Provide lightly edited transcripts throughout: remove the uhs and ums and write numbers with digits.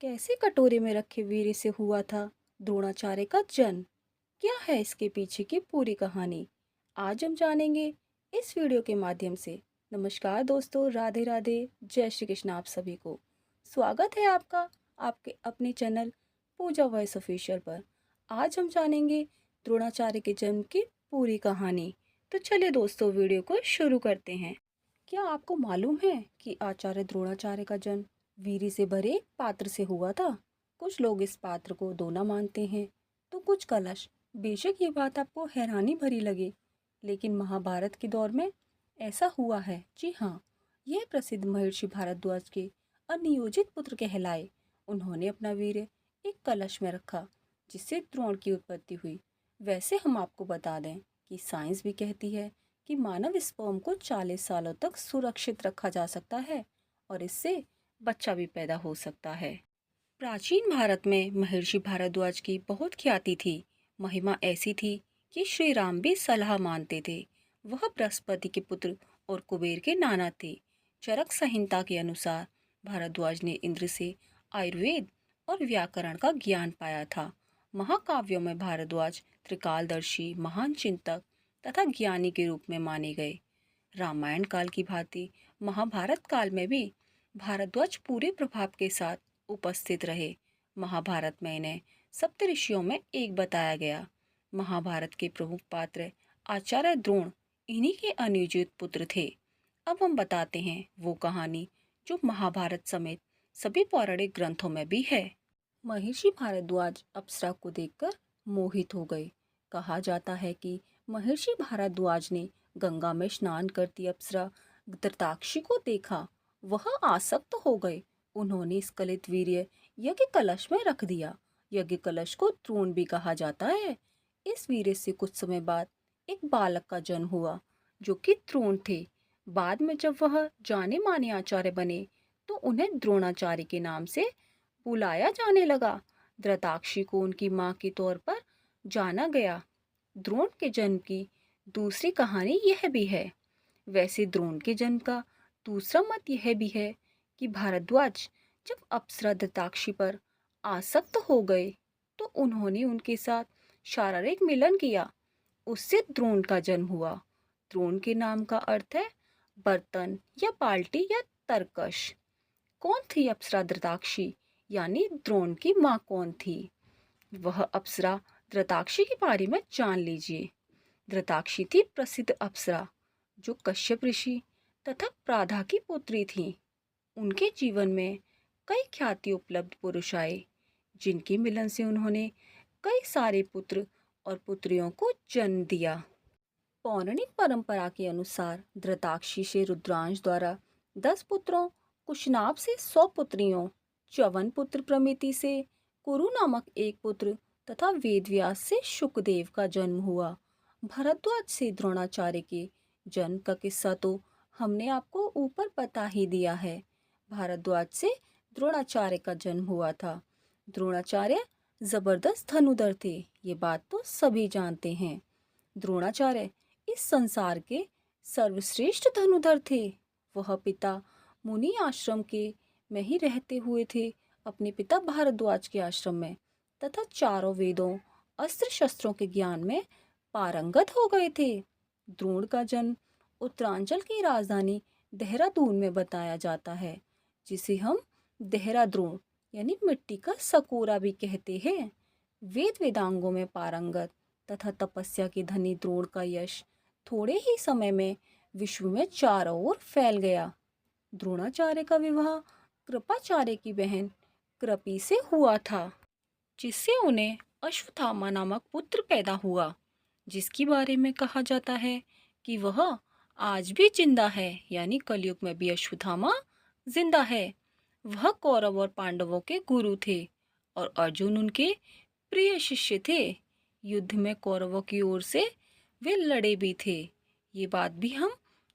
कैसे कटोरे में रखे वीर्य से हुआ था द्रोणाचार्य का जन्म? क्या है इसके पीछे की पूरी कहानी? आज हम जानेंगे इस वीडियो के माध्यम से। नमस्कार दोस्तों, राधे राधे, जय श्री कृष्ण आप सभी को। स्वागत है आपका आपके अपने चैनल पूजा वॉइस ऑफिशियल पर। आज हम जानेंगे द्रोणाचार्य के जन्म की पूरी कहानी। तो चलिए दोस्तों, वीडियो को शुरू करते हैं। क्या आपको मालूम है कि आचार्य द्रोणाचार्य का जन्म वीर्य से भरे एक पात्र से हुआ था? कुछ लोग इस पात्र को दोना मानते हैं, तो कुछ कलश। बेशक ये बात आपको हैरानी भरी लगे, लेकिन महाभारत के दौर में ऐसा हुआ है। जी हाँ, यह प्रसिद्ध महर्षि भारद्वाज के अनियोजित पुत्र कहलाए। उन्होंने अपना वीर्य एक कलश में रखा, जिससे द्रोण की उत्पत्ति हुई। वैसे हम आपको बता दें कि साइंस भी कहती है कि मानव स्पर्म को 40 सालों तक सुरक्षित रखा जा सकता है और इससे बच्चा भी पैदा हो सकता है। प्राचीन भारत में महर्षि भारद्वाज की बहुत ख्याति थी। महिमा ऐसी थी कि श्री राम भी सलाह मानते थे। वह बृहस्पति के पुत्र और कुबेर के नाना थे। चरक संहिता के अनुसार भारद्वाज ने इंद्र से आयुर्वेद और व्याकरण का ज्ञान पाया था। महाकाव्यों में भारद्वाज त्रिकालदर्शी, महान चिंतक तथा ज्ञानी के रूप में माने गए। रामायण काल की भांति महाभारत काल में भी भारद्वाज पूरे प्रभाव के साथ उपस्थित रहे। महाभारत में इन्हें सप्तऋषियों में एक बताया गया। महाभारत के प्रमुख पात्र आचार्य द्रोण इन्हीं के अनुयोजित पुत्र थे। अब हम बताते हैं वो कहानी जो महाभारत समेत सभी पौराणिक ग्रंथों में भी है। महर्षि भारद्वाज अप्सरा को देखकर मोहित हो गए। कहा जाता है कि महर्षि भारद्वाज ने गंगा में स्नान करती अप्सरा धृताक्षी को देखा। वह आसक्त हो गए। उन्होंने स्खलित वीर्य यज्ञ कलश में रख दिया। यज्ञ कलश को द्रोण भी कहा जाता है। इस वीर्य से कुछ समय बाद एक बालक का जन्म हुआ, जो कि द्रोण थे। बाद में जब वह जाने माने आचार्य बने, तो उन्हें द्रोणाचार्य के नाम से बुलाया जाने लगा। धृताक्षी को उनकी मां के तौर पर जाना गया। द्रोण के जन्म की दूसरी कहानी यह भी है। वैसे द्रोण के जन्म का दूसरा मत यह भी है कि भारद्वाज जब अप्सरा धृताक्षी पर आसक्त हो गए, तो उन्होंने उनके साथ शारीरिक मिलन किया। उससे द्रोण का जन्म हुआ। द्रोण के नाम का अर्थ है बर्तन या बाल्टी या तरकश। कौन थी अप्सरा धृताक्षी, यानी द्रोण की माँ कौन थी? वह अप्सरा धृताक्षी के बारे में जान लीजिए। धृताक्षी थी प्रसिद्ध अप्सरा, जो कश्यप ऋषि तथा प्राधा की पुत्री थी। उनके जीवन में कई ख्याति उपलब्ध पुरुष आए, जिनके मिलन से उन्होंने कई सारे पुत्र और पुत्रियों को जन्म दिया। पौराणिक परंपरा के अनुसार धृताक्षी से रुद्रांश द्वारा 10 पुत्रों, कुशनाभ से 100 पुत्रियों, च्यवन पुत्र प्रमिति से कुरु नामक एक पुत्र तथा वेदव्यास से शुकदेव का जन्म हुआ। भरद्वाज से द्रोणाचार्य के जन्म का किस्सा तो हमने आपको ऊपर बता ही दिया है। भारद्वाज से द्रोणाचार्य का जन्म हुआ था। द्रोणाचार्य जबरदस्त धनुधर थे, ये बात तो सभी जानते हैं। द्रोणाचार्य इस संसार के सर्वश्रेष्ठ धनुधर थे। वह पिता मुनि आश्रम के में ही रहते हुए थे, अपने पिता भारद्वाज के आश्रम में, तथा चारों वेदों, अस्त्र शस्त्रों के ज्ञान में पारंगत हो गए थे। द्रोण का जन्म उत्तरांचल की राजधानी देहरादून में बताया जाता है, जिसे हम देहराद्रोण यानी मिट्टी का सकोरा भी कहते हैं। वेद वेदांगों में पारंगत तथा तपस्या के धनी द्रोण का यश थोड़े ही समय में विश्व में चारों ओर फैल गया। द्रोणाचार्य का विवाह कृपाचार्य की बहन कृपि से हुआ था, जिससे उन्हें अश्वत्थामा नामक पुत्र पैदा हुआ, जिसके बारे में कहा जाता है कि वह आज भी जिंदा है, यानी कलयुग में भी अश्वत्थामा जिंदा है। वह कौरव और पांडवों के गुरु थे और अर्जुन उनके प्रिय शिष्य थे। युद्ध में कौरवों की ओर से वे लड़े भी थे, ये बात भी हम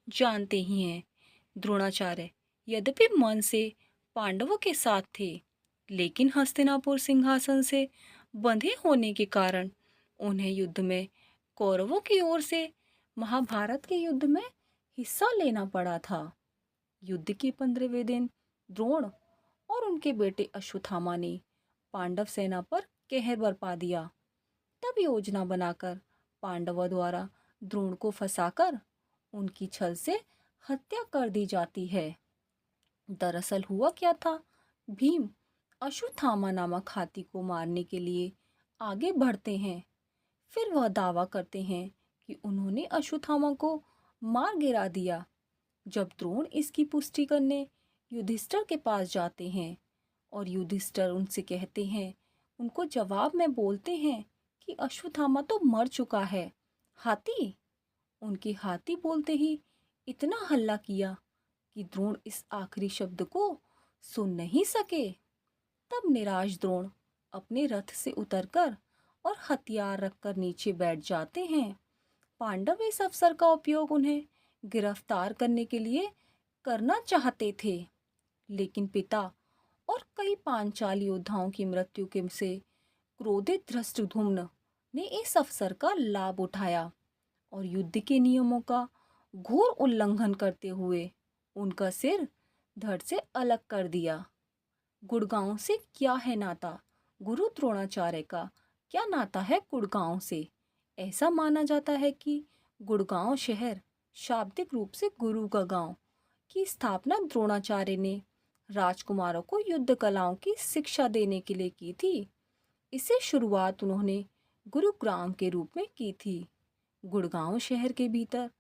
जानते ही हैं। द्रोणाचार्य यद्यपि मन से पांडवों के साथ थे, लेकिन हस्तिनापुर सिंहासन से बंधे होने के कारण उन्हें युद्ध में कौरवों की ओर से महाभारत के युद्ध में हिस्सा लेना पड़ा था। युद्ध के 15वें दिन द्रोण और उनके बेटे अश्वत्थामा ने पांडव सेना पर कहर बरपा दिया। तब योजना बनाकर पांडवों द्वारा द्रोण को फंसाकर उनकी छल से हत्या कर दी जाती है। दरअसल हुआ क्या था, भीम अश्वत्थामा नामक हाथी को मारने के लिए आगे बढ़ते हैं। फिर वह दावा करते हैं कि उन्होंने अश्वत्थामा को मार गिरा दिया। जब द्रोण इसकी पुष्टि करने युधिष्ठिर के पास जाते हैं और युधिष्ठिर उनसे कहते हैं, उनको जवाब में बोलते हैं कि अश्वत्थामा तो मर चुका है। हाथी, उनके हाथी बोलते ही इतना हल्ला किया कि द्रोण इस आखिरी शब्द को सुन नहीं सके। तब निराश द्रोण अपने रथ से उतरकर और हथियार रखकर नीचे बैठ जाते हैं। पांडव इस अवसर का उपयोग उन्हें गिरफ्तार करने के लिए करना चाहते थे, लेकिन पिता और कई पांचाल योद्धाओं की मृत्यु के से क्रोधित धृष्टद्युम्न ने इस अवसर का लाभ उठाया और युद्ध के नियमों का घोर उल्लंघन करते हुए उनका सिर धड़ से अलग कर दिया। गुड़गांव से क्या है नाता? गुरु द्रोणाचार्य का क्या नाता है गुड़गांव से? ऐसा माना जाता है कि गुड़गांव शहर शाब्दिक रूप से गुरु का गांव की स्थापना द्रोणाचार्य ने राजकुमारों को युद्ध कलाओं की शिक्षा देने के लिए की थी। इसे शुरुआत उन्होंने गुरुग्राम के रूप में की थी। गुड़गांव शहर के भीतर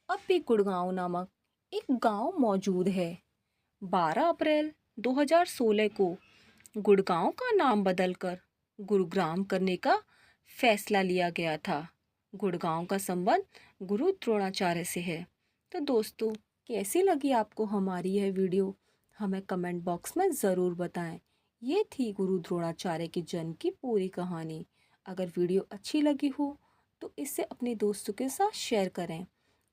अब भी गुड़गांव नामक एक गांव मौजूद है। 12 अप्रैल 2016 को गुड़गांव का नाम बदलकर गुरुग्राम करने का फैसला लिया गया था। गुड़गांव का संबंध गुरु द्रोणाचार्य से है। तो दोस्तों, कैसी लगी आपको हमारी यह वीडियो? हमें कमेंट बॉक्स में ज़रूर बताएं। ये थी गुरु द्रोणाचार्य के जन्म की पूरी कहानी। अगर वीडियो अच्छी लगी हो तो इसे अपने दोस्तों के साथ शेयर करें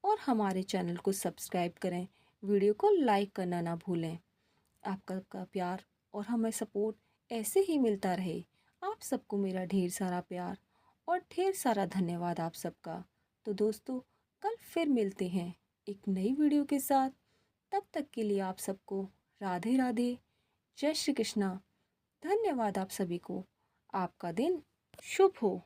और हमारे चैनल को सब्सक्राइब करें। वीडियो को लाइक करना ना भूलें। आपका प्यार और हमें सपोर्ट ऐसे ही मिलता रहे। आप सबको मेरा ढेर सारा प्यार और ढेर सारा धन्यवाद आप सबका। तो दोस्तों, कल फिर मिलते हैं एक नई वीडियो के साथ। तब तक के लिए आप सबको राधे राधे, जय श्री कृष्णा। धन्यवाद आप सभी को। आपका दिन शुभ हो।